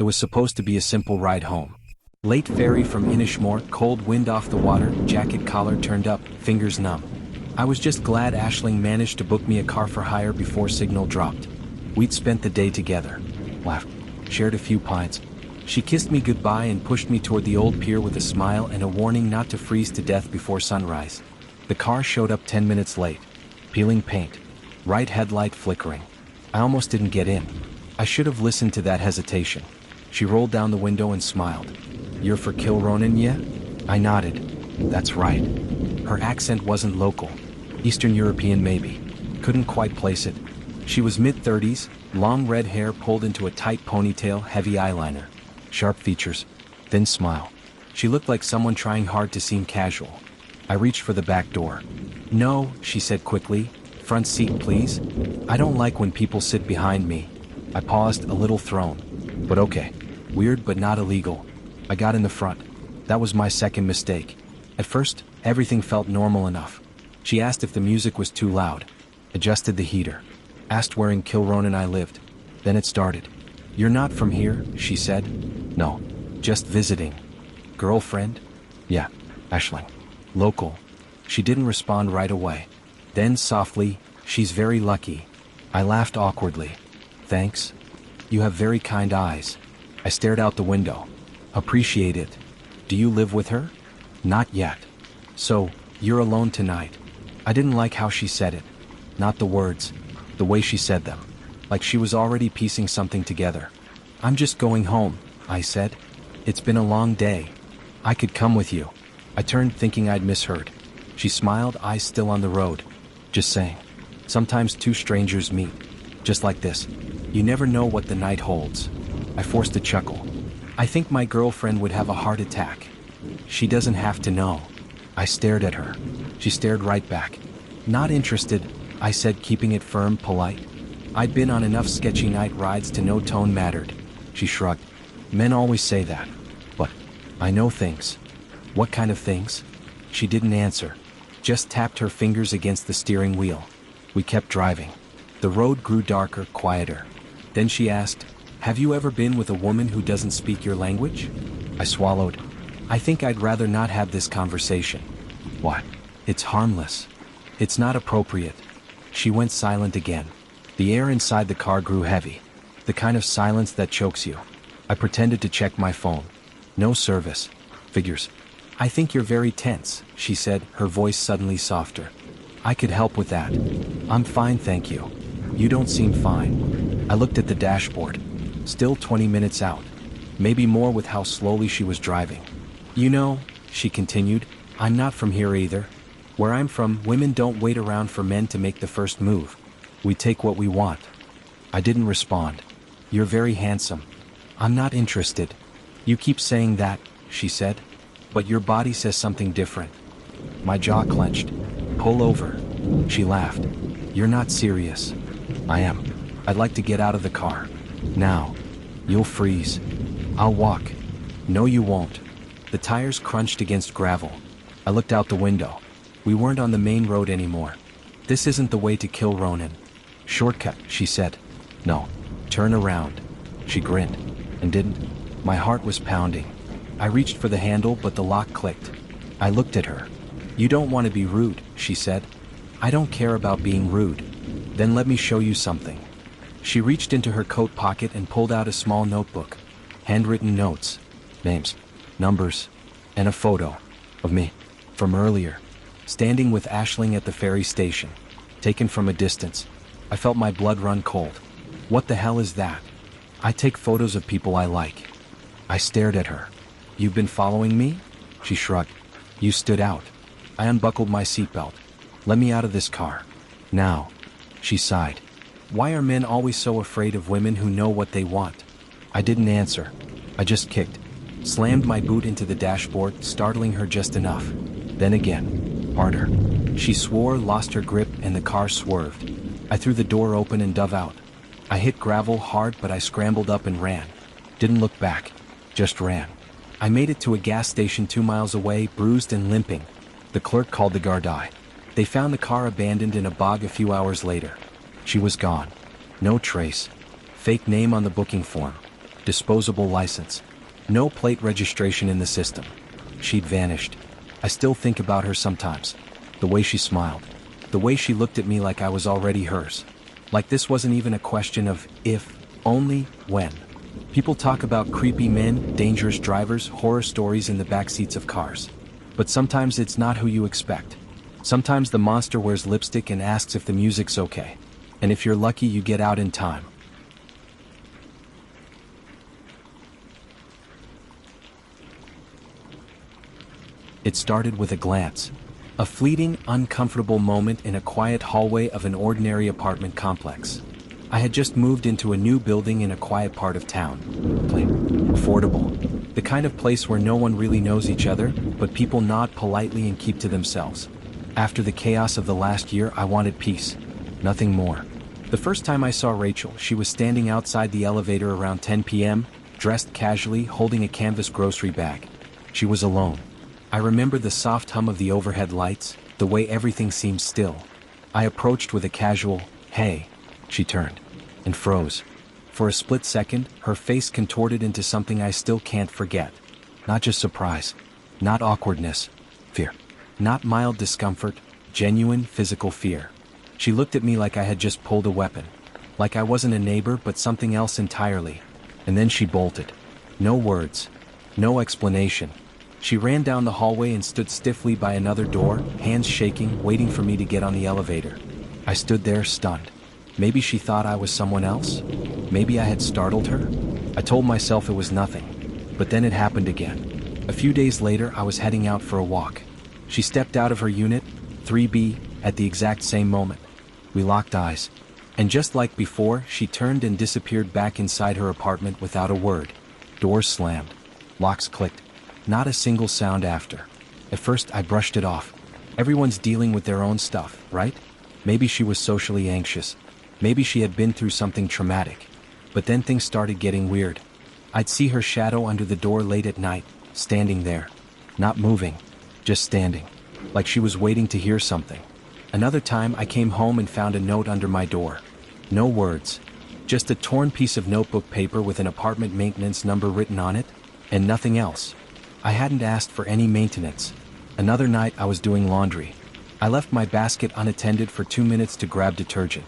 It was supposed to be a simple ride home. Late ferry from Inishmore, cold wind off the water, jacket collar turned up, fingers numb. I was just glad Aisling managed to book me a car for hire before signal dropped. We'd spent the day together, laughed, shared a few pints. She kissed me goodbye and pushed me toward the old pier with a smile and a warning not to freeze to death before sunrise. The car showed up 10 minutes late. Peeling paint. Right headlight flickering. I almost didn't get in. I should have listened to that hesitation. She rolled down the window and smiled. "You're for Kilronan, yeah?" I nodded. "That's right." Her accent wasn't local. Eastern European maybe. Couldn't quite place it. She was mid-30s, long red hair pulled into a tight ponytail, heavy eyeliner. Sharp features. Thin smile. She looked like someone trying hard to seem casual. I reached for the back door. "No," she said quickly. "Front seat, please." I don't like when people sit behind me. I paused, a little thrown. But okay. Weird but not illegal. I got in the front. That was my second mistake. At first, everything felt normal enough. She asked if the music was too loud. Adjusted the heater. Asked where in Kilronan I lived. Then it started. "You're not from here," she said. "No. Just visiting." "Girlfriend?" "Yeah. Aisling. Local." She didn't respond right away. Then softly, "She's very lucky." I laughed awkwardly. "Thanks. You have very kind eyes." I stared out the window. "Appreciate it. Do you live with her?" "Not yet." "So, you're alone tonight." I didn't like how she said it. Not the words. The way she said them. Like she was already piecing something together. "I'm just going home," I said. "It's been a long day. I could come with you." I turned thinking I'd misheard. She smiled, eyes still on the road. "Just saying. Sometimes two strangers meet. Just like this. You never know what the night holds." I forced a chuckle. "I think my girlfriend would have a heart attack." "She doesn't have to know." I stared at her. She stared right back. "Not interested," I said, keeping it firm, polite. I'd been on enough sketchy night rides to know tone mattered. She shrugged. "Men always say that. But I know things." "What kind of things?" She didn't answer. Just tapped her fingers against the steering wheel. We kept driving. The road grew darker, quieter. Then she asked, "Have you ever been with a woman who doesn't speak your language?" I swallowed. "I think I'd rather not have this conversation." "Why?" "It's harmless. It's not appropriate." She went silent again. The air inside the car grew heavy. The kind of silence that chokes you. I pretended to check my phone. No service. Figures. "I think you're very tense," she said, her voice suddenly softer. "I could help with that." "I'm fine, thank you." "You don't seem fine." I looked at the dashboard. Still 20 minutes out. Maybe more with how slowly she was driving. "You know," she continued, "I'm not from here either. Where I'm from, women don't wait around for men to make the first move. We take what we want." I didn't respond. "You're very handsome." "I'm not interested." "You keep saying that," she said. "But your body says something different." My jaw clenched. "Pull over." She laughed. "You're not serious." "I am. I'd like to get out of the car. Now." "You'll freeze." "I'll walk." "No, you won't." The tires crunched against gravel. I looked out the window. We weren't on the main road anymore. "This isn't the way to Kilronan." "Shortcut," she said. "No. Turn around." She grinned. And didn't. My heart was pounding. I reached for the handle, but the lock clicked. I looked at her. "You don't want to be rude," she said. "I don't care about being rude." "Then let me show you something." She reached into her coat pocket and pulled out a small notebook. Handwritten notes. Names. Numbers. And a photo. Of me. From earlier. Standing with Aisling at the ferry station. Taken from a distance. I felt my blood run cold. "What the hell is that?" "I take photos of people I like." I stared at her. "You've been following me?" She shrugged. "You stood out." I unbuckled my seatbelt. "Let me out of this car. Now." She sighed. "Why are men always so afraid of women who know what they want?" I didn't answer. I just kicked. Slammed my boot into the dashboard, startling her just enough. Then again. Harder. She swore, lost her grip, and the car swerved. I threw the door open and dove out. I hit gravel hard, but I scrambled up and ran. Didn't look back. Just ran. I made it to a gas station 2 miles away, bruised and limping. The clerk called the Gardaí. They found the car abandoned in a bog a few hours later. She was gone. No trace. Fake name on the booking form. Disposable license. No plate registration in the system. She'd vanished. I still think about her sometimes. The way she smiled. The way she looked at me like I was already hers. Like this wasn't even a question of if, only when. People talk about creepy men, dangerous drivers, horror stories in the backseats of cars. But sometimes it's not who you expect. Sometimes the monster wears lipstick and asks if the music's okay. And if you're lucky, you get out in time. It started with a glance. A fleeting, uncomfortable moment in a quiet hallway of an ordinary apartment complex. I had just moved into a new building in a quiet part of town. Affordable. The kind of place where no one really knows each other, but people nod politely and keep to themselves. After the chaos of the last year, I wanted peace. Nothing more. The first time I saw Rachel, she was standing outside the elevator around 10 p.m., dressed casually, holding a canvas grocery bag. She was alone. I remember the soft hum of the overhead lights, the way everything seemed still. I approached with a casual, "Hey." She turned and froze. For a split second, her face contorted into something I still can't forget. Not just surprise, not awkwardness, fear. Not mild discomfort, genuine physical fear. She looked at me like I had just pulled a weapon. Like I wasn't a neighbor but something else entirely. And then she bolted. No words. No explanation. She ran down the hallway and stood stiffly by another door, hands shaking, waiting for me to get on the elevator. I stood there stunned. Maybe she thought I was someone else? Maybe I had startled her? I told myself it was nothing. But then it happened again. A few days later, I was heading out for a walk. She stepped out of her unit, 3B, at the exact same moment. We locked eyes. And just like before, she turned and disappeared back inside her apartment without a word. Doors slammed. Locks clicked. Not a single sound after. At first, I brushed it off. Everyone's dealing with their own stuff, right? Maybe she was socially anxious. Maybe she had been through something traumatic. But then things started getting weird. I'd see her shadow under the door late at night, standing there. Not moving, just standing. Like she was waiting to hear something. Another time I came home and found a note under my door. No words. Just a torn piece of notebook paper with an apartment maintenance number written on it, and nothing else. I hadn't asked for any maintenance. Another night I was doing laundry. I left my basket unattended for 2 minutes to grab detergent.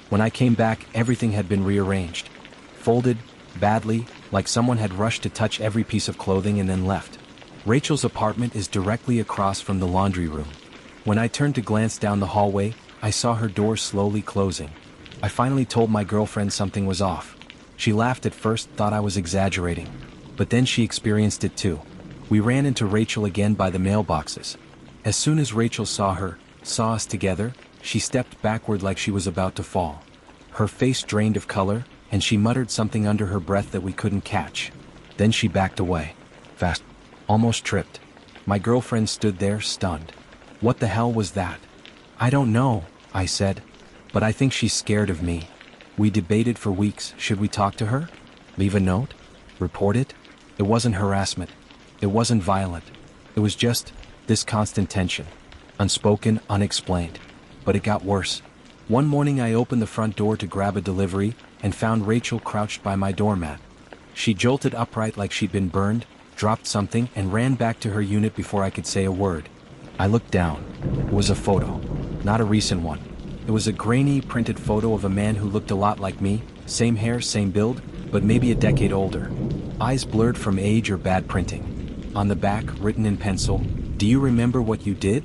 When I came back, everything had been rearranged. Folded, badly, like someone had rushed to touch every piece of clothing and then left. Rachel's apartment is directly across from the laundry room. When I turned to glance down the hallway, I saw her door slowly closing. I finally told my girlfriend something was off. She laughed at first, thought I was exaggerating. But then she experienced it too. We ran into Rachel again by the mailboxes. As soon as Rachel saw us together, she stepped backward like she was about to fall. Her face drained of color, and she muttered something under her breath that we couldn't catch. Then she backed away. Fast. Almost tripped. My girlfriend stood there, stunned. What the hell was that? I don't know, I said. But I think she's scared of me. We debated for weeks. Should we talk to her? Leave a note? Report it? It wasn't harassment. It wasn't violent. It was just this constant tension. Unspoken, unexplained. But it got worse. One morning I opened the front door to grab a delivery and found Rachel crouched by my doormat. She jolted upright like she'd been burned, dropped something, and ran back to her unit before I could say a word. I looked down. It was a photo. Not a recent one. It was a grainy, printed photo of a man who looked a lot like me, same hair, same build, but maybe a decade older. Eyes blurred from age or bad printing. On the back, written in pencil, "Do you remember what you did?"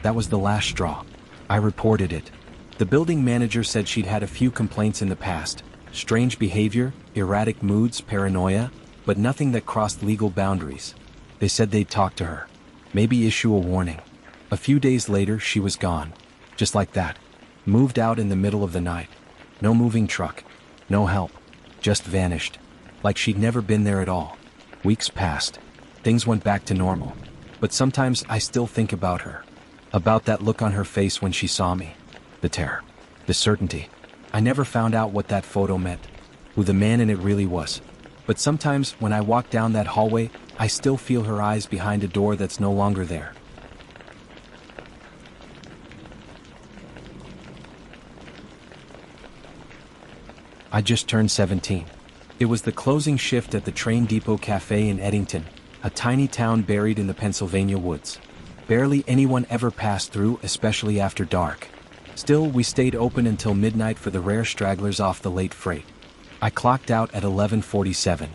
That was the last straw. I reported it. The building manager said she'd had a few complaints in the past. Strange behavior, erratic moods, paranoia, but nothing that crossed legal boundaries. They said they'd talk to her. Maybe issue a warning. A few days later, she was gone. Just like that. Moved out in the middle of the night. No moving truck. No help. Just vanished. Like she'd never been there at all. Weeks passed. Things went back to normal. But sometimes I still think about her. About that look on her face when she saw me. The terror. The certainty. I never found out what that photo meant. Who the man in it really was. But sometimes when I walk down that hallway, I still feel her eyes behind a door that's no longer there. I just turned 17. It was the closing shift at the Train Depot Cafe in Eddington, a tiny town buried in the Pennsylvania woods. Barely anyone ever passed through, especially after dark. Still, we stayed open until midnight for the rare stragglers off the late freight. I clocked out at 11:47.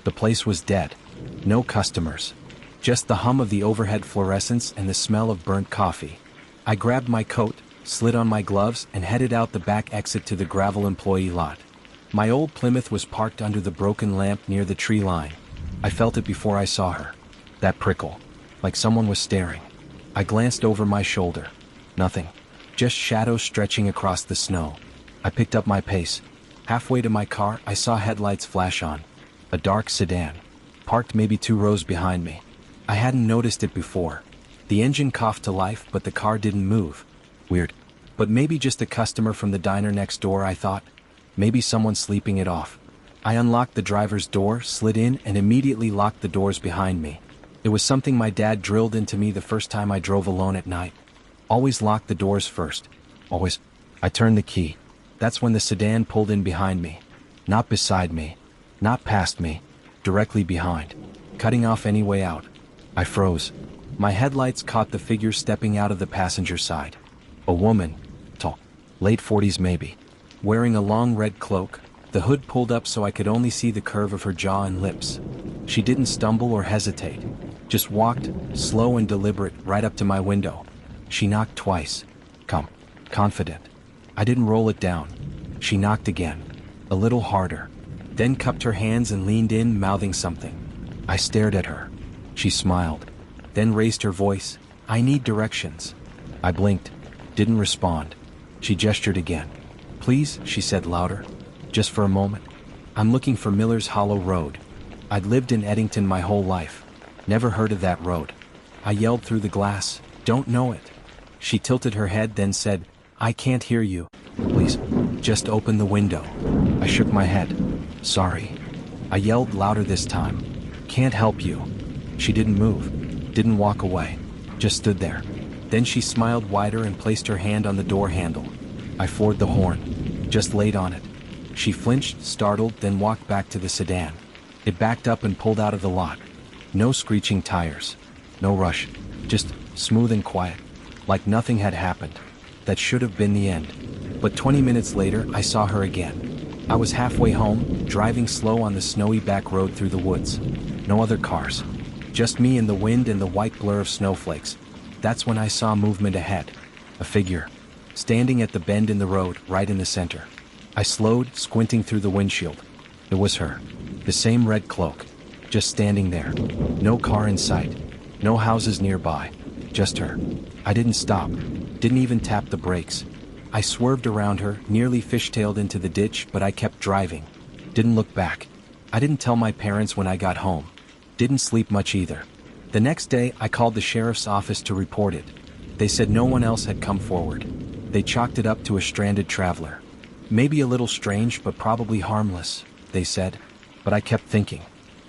The place was dead. No customers. Just the hum of the overhead fluorescents and the smell of burnt coffee. I grabbed my coat, slid on my gloves, and headed out the back exit to the gravel employee lot. My old Plymouth was parked under the broken lamp near the tree line. I felt it before I saw her. That prickle. Like someone was staring. I glanced over my shoulder. Nothing. Just shadows stretching across the snow. I picked up my pace. Halfway to my car, I saw headlights flash on. A dark sedan. Parked maybe 2 rows behind me. I hadn't noticed it before. The engine coughed to life, but the car didn't move. Weird. But maybe just a customer from the diner next door, I thought. Maybe someone sleeping it off. I unlocked the driver's door, slid in, and immediately locked the doors behind me. It was something my dad drilled into me the first time I drove alone at night. Always lock the doors first. Always. I turned the key. That's when the sedan pulled in behind me. Not beside me. Not past me. Directly behind. Cutting off any way out. I froze. My headlights caught the figure stepping out of the passenger side. A woman. Tall. Late 40s maybe. Wearing a long red cloak. The hood pulled up so I could only see the curve of her jaw and lips. She didn't stumble or hesitate. Just walked, slow and deliberate, right up to my window. She knocked twice. Calm. Confident. I didn't roll it down. She knocked again. A little harder. Then cupped her hands and leaned in, mouthing something. I stared at her. She smiled. Then raised her voice. I need directions. I blinked. Didn't respond. She gestured again. Please, she said louder. Just for a moment. I'm looking for Miller's Hollow Road. I'd lived in Eddington my whole life. Never heard of that road. I yelled through the glass. Don't know it. She tilted her head, then said, I can't hear you. Please, just open the window. I shook my head. Sorry. I yelled louder this time. Can't help you. She didn't move. Didn't walk away. Just stood there. Then she smiled wider and placed her hand on the door handle. I floored the horn. Just laid on it. She flinched, startled, then walked back to the sedan. It backed up and pulled out of the lot. No screeching tires. No rush. Just smooth and quiet. Like nothing had happened. That should have been the end. But 20 minutes later, I saw her again. I was halfway home, driving slow on the snowy back road through the woods. No other cars. Just me and the wind and the white blur of snowflakes. That's when I saw movement ahead. A figure. Standing at the bend in the road, right in the center. I slowed, squinting through the windshield. It was her. The same red cloak. Just standing there. No car in sight. No houses nearby. Just her. I didn't stop. Didn't even tap the brakes. I swerved around her, nearly fishtailed into the ditch, but I kept driving. Didn't look back. I didn't tell my parents when I got home. Didn't sleep much either. The next day, I called the sheriff's office to report it. They said no one else had come forward. They chalked it up to a stranded traveler. Maybe a little strange, but probably harmless, they said. But I kept thinking.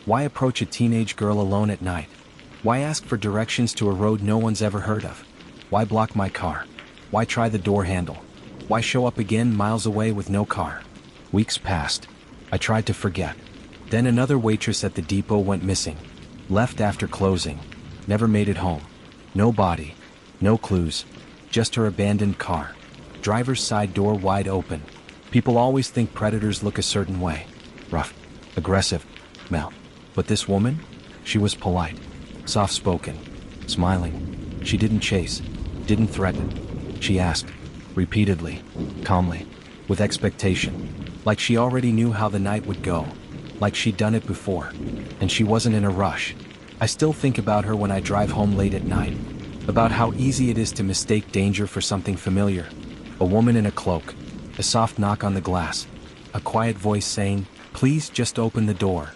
Why approach a teenage girl alone at night? Why ask for directions to a road no one's ever heard of? Why block my car? Why try the door handle? Why show up again miles away with no car? Weeks passed. I tried to forget. Then another waitress at the depot went missing. Left after closing. Never made it home. No body. No clues. Just her abandoned car. Driver's side door wide open. People always think predators look a certain way. Rough. Aggressive. Male. But this woman? She was polite. Soft-spoken. Smiling. She didn't chase. Didn't threaten. She asked. Repeatedly. Calmly. With expectation. Like she already knew how the night would go. Like she'd done it before. And she wasn't in a rush. I still think about her when I drive home late at night. About how easy it is to mistake danger for something familiar. A woman in a cloak. A soft knock on the glass. A quiet voice saying, "Please just open the door."